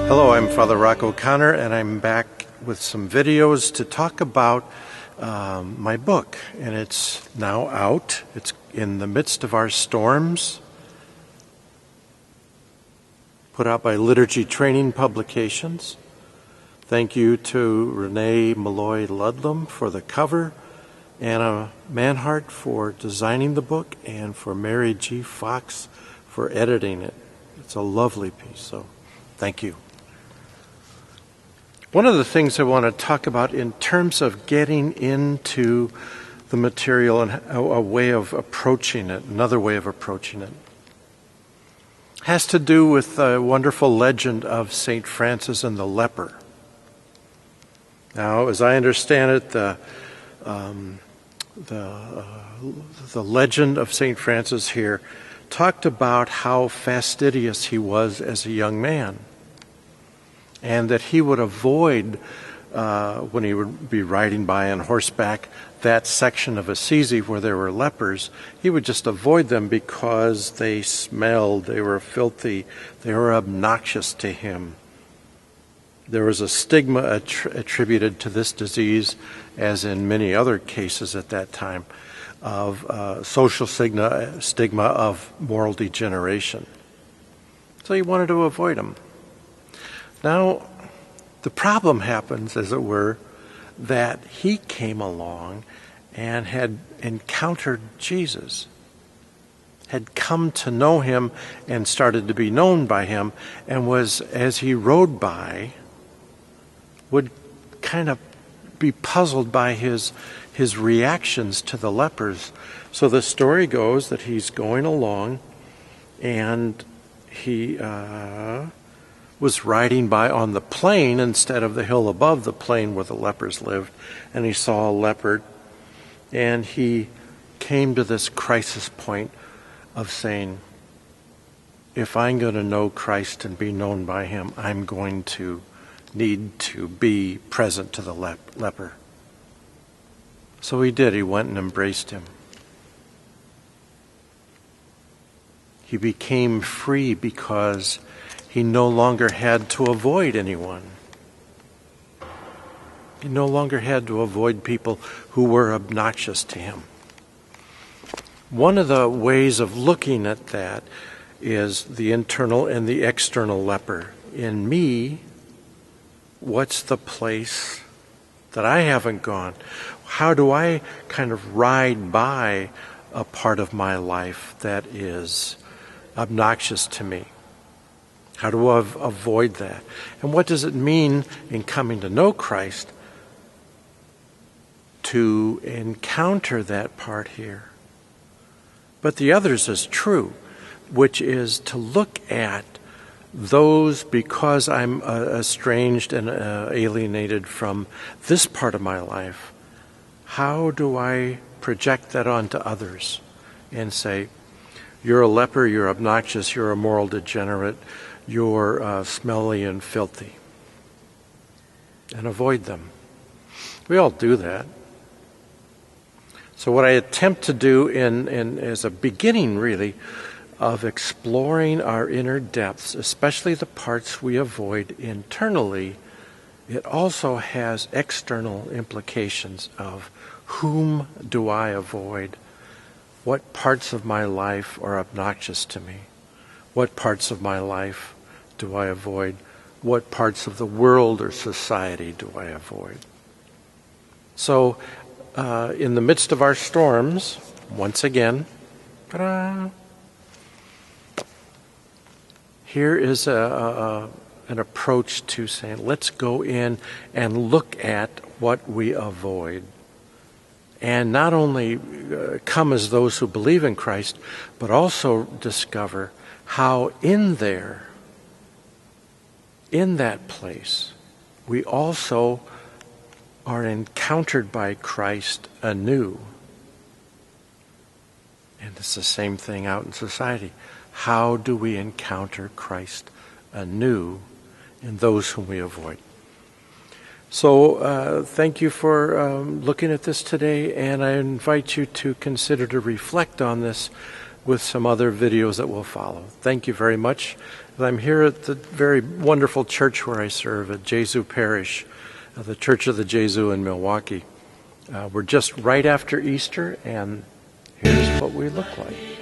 Hello, I'm Father Rock O'Connor, and I'm back with some videos to talk about my book. And it's now out. It's in the midst of our storms, put out by Liturgy Training Publications. Thank you to Renee Malloy Ludlam for the cover, Anna Manhart for designing the book, and for Mary G. Fox for editing it. It's a lovely piece, so thank you. One of the things I want to talk about in terms of getting into the material and a way of approaching it, another way of approaching it, has to do with the wonderful legend of St. Francis and the Leper. Now, as I understand it, the legend of St. Francis here talked about how fastidious he was as a young man, and that he would avoid, when he would be riding by on horseback, that section of Assisi where there were lepers. He would just avoid them because they smelled, they were filthy, they were obnoxious to him. There was a stigma attributed to this disease, as in many other cases at that time, of social stigma of moral degeneration. So he wanted to avoid them. Now, the problem happens, as it were, that he came along and had encountered Jesus, had come to know him and started to be known by him, and was, as he rode by, would kind of be puzzled by his reactions to the lepers. So the story goes that he's going along, and he was riding by on the plain instead of the hill above the plain where the lepers lived, and he saw a leopard, and he came to this crisis point of saying, if I'm going to know Christ and be known by him, I'm going to need to be present to the leper. So he did. He went and embraced him. He became free because he no longer had to avoid anyone. He no longer had to avoid people who were obnoxious to him. One of the ways of looking at that is the internal and the external leper. In me, what's the place that I haven't gone? How do I kind of ride by a part of my life that is obnoxious to me? How do I avoid that? And what does it mean in coming to know Christ to encounter that part here? But the others is true, which is to look at those, because I'm estranged and alienated from this part of my life, how do I project that onto others and say, you're a leper, you're obnoxious, you're a moral degenerate, you're smelly and filthy, and avoid them. We all do that. So what I attempt to do in as a beginning, really, of exploring our inner depths, especially the parts we avoid internally, it also has external implications of whom do I avoid? What parts of my life are obnoxious to me? What parts of my life do I avoid? What parts of the world or society do I avoid? So, in the midst of our storms, once again, here is an approach to saying, let's go in and look at what we avoid. And not only come as those who believe in Christ, but also discover how in there, in that place, we also are encountered by Christ anew. And it's the same thing out in society. How do we encounter Christ anew in those whom we avoid? So thank you for looking at this today, and I invite you to consider to reflect on this with some other videos that will follow. Thank you very much. I'm here at the very wonderful church where I serve at Jesu Parish, the Church of the Jesu in Milwaukee. We're just right after Easter, and here's what we look like.